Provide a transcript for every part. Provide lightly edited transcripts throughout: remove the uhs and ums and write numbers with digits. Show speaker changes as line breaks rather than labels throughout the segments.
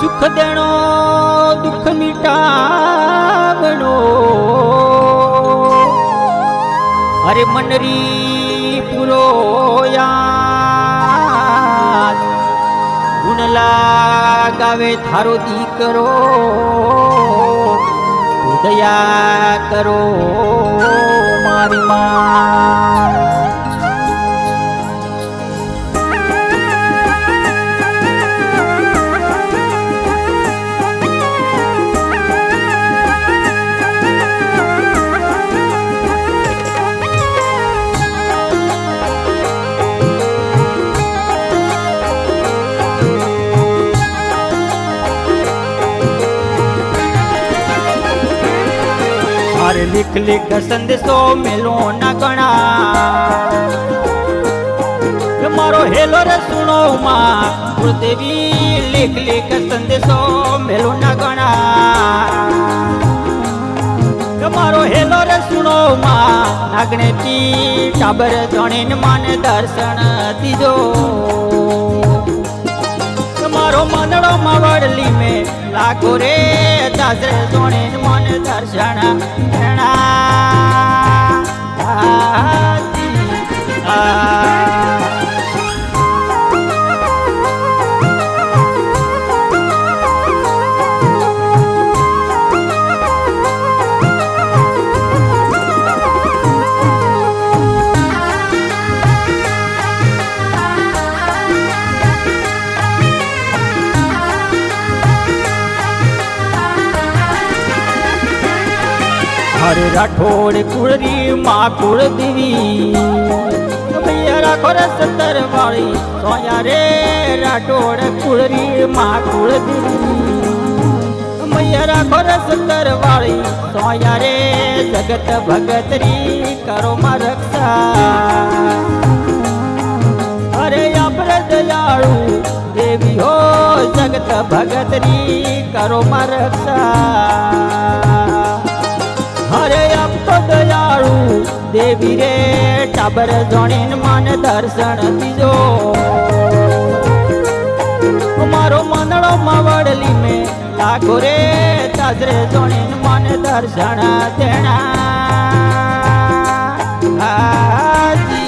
સુખ દેણો દુઃખ મિટાવણો અરે મનરી પૂરો યાદ ગુણ લાગાવે થારો દીકરો દયા કરો મારી માં लिख लिख संदेशो मेलो न गणा मारो हेलो रे सुनो मां गुरुदेवी लिख लिख संदेशो मेलो न गणा मारो हेलो रे सुनो मां नागणेती टाबर जणीन मन दर्शन दीजो मारो मनड़ो मावड़ली में लागो रे दासरे जणीन मन दर्शन हरे राठौड़ कुड़ी माँ कुल देवी भैया राखो रे 70 वाली सोया रे राठौड़ कुड़ी माँ कुल देवी भैया राखो रे 70 वाली सोया रे जगत भगतरी करो मां रक्षा अरे अपरे दयालु देवी हो जगत भगतरी करो मां रक्षा हरे अब तो दयालु देवी रे टाबर जणीन मन दर्शन दीजो मारो मनड़ो मावड़ली में लागो रे दासरे जणीन मन दर्शन देना हाजी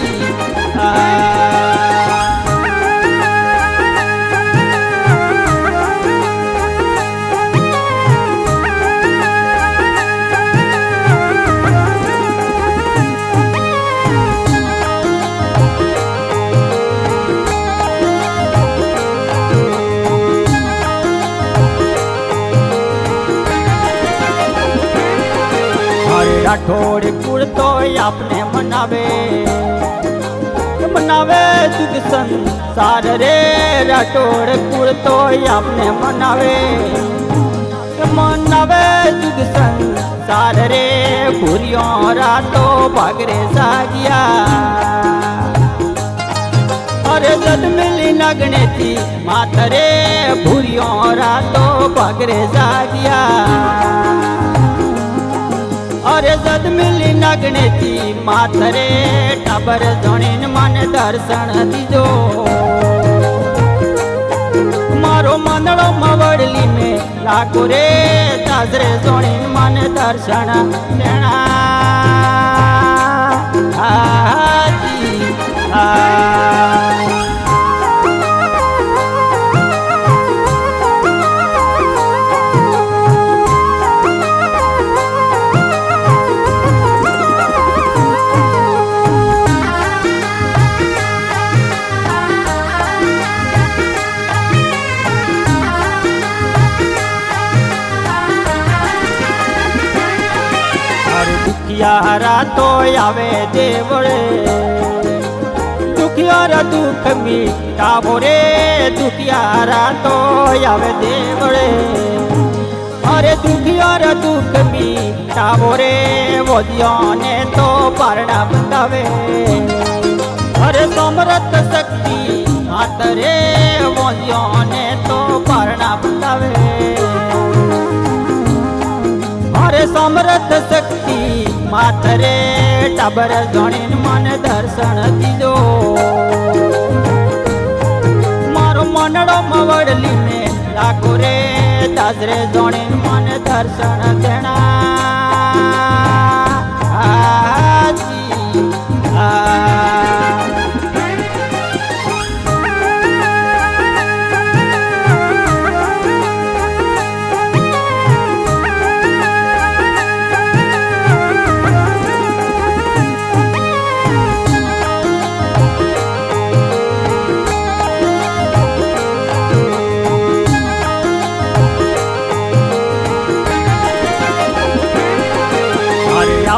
राठौड़ कुल तो आपने मनावे मनावे दुख संसार रे राठौड़ कुल तो आपने मनावे मनावे दुख संसार रे भूरियों रातों भागरे सागिया अरे जद मिली नगने थी माथरे भूरियों रातों भागरे सागिया अरे जद मिली नगने थी माथरे टाबर जणीन मन दर्शन दीजो मारो मनड़ो मावड़ली में लागो रे दासरे जणीन मन दर्शन देना हाजी दुखियारा तो आवे देवड़े दुखियारा दुख मिटावो रे दुखियारा तो आवे देवड़े अरे दुखियारा दुख मिटावो रे वोदियों ने तो पारना बतावे अरे समरथ शक्ति मातरे वोदियों ने तो पारना बतावे अरे समरथ शक्ति माथरे टाबर जणीन मन दर्शन दीजो मारो मनड़ो मावड़ली में લાગો રે દાસરે જોણે મન દર્શન દેણા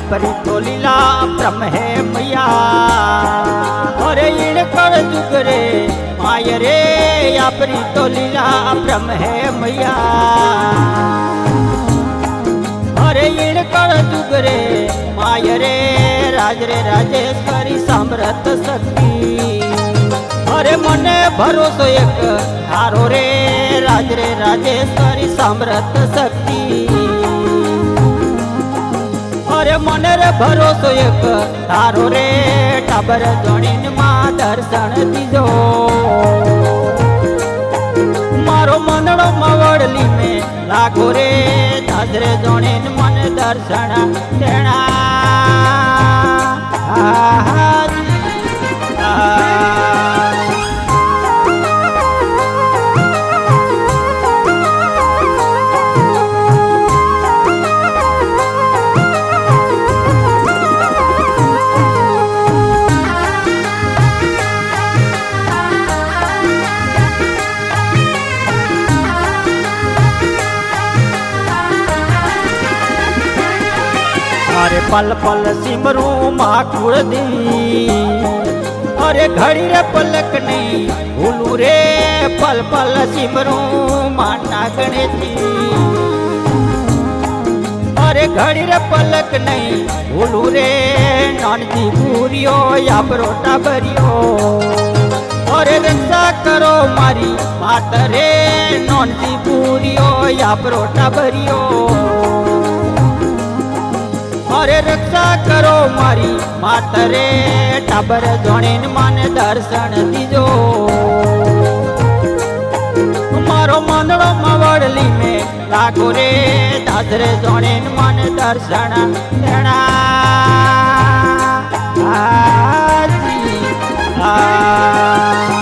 परी तो लीला ब्रह्म है मैया अरे इन कर जुग रे माय रे या परी तो लीला ब्रह्म है मैया अरे इन कर जुग रे माय रे राज रे राजेश्वरी सामरथ शक्ति अरे मने भरोसो एक हारो रे राज रे राजेश्वरी सामरथ शक्ति अरे मन रे भरोसो एक तारो रे टाबर जोड़ीन मां दर्शन दीजो मारो मनड़ो मवड़ली में लागो रे दासरे जोड़ीन मन दर्शन देना अरे पल पल सिमरू माँ कुलदेवी अरे घड़ी रे पलक नहीं भूलू रे पल पल सिमरू माँ नागणेती अरे घड़ी रे पलक नहीं भूलू रे नानजी पूरियो या परोटा भरियो अरे रक्षा करो मारी मात रे नानजी पूरियो या परोटा भरियो अरे रक्षा करो मारी मात रे टाबर जोड़ीन मन दर्शन दीजो मारो मनड़ो मवड़ली में लागो रे दासरे जोड़ीन मन दर्शन देना आ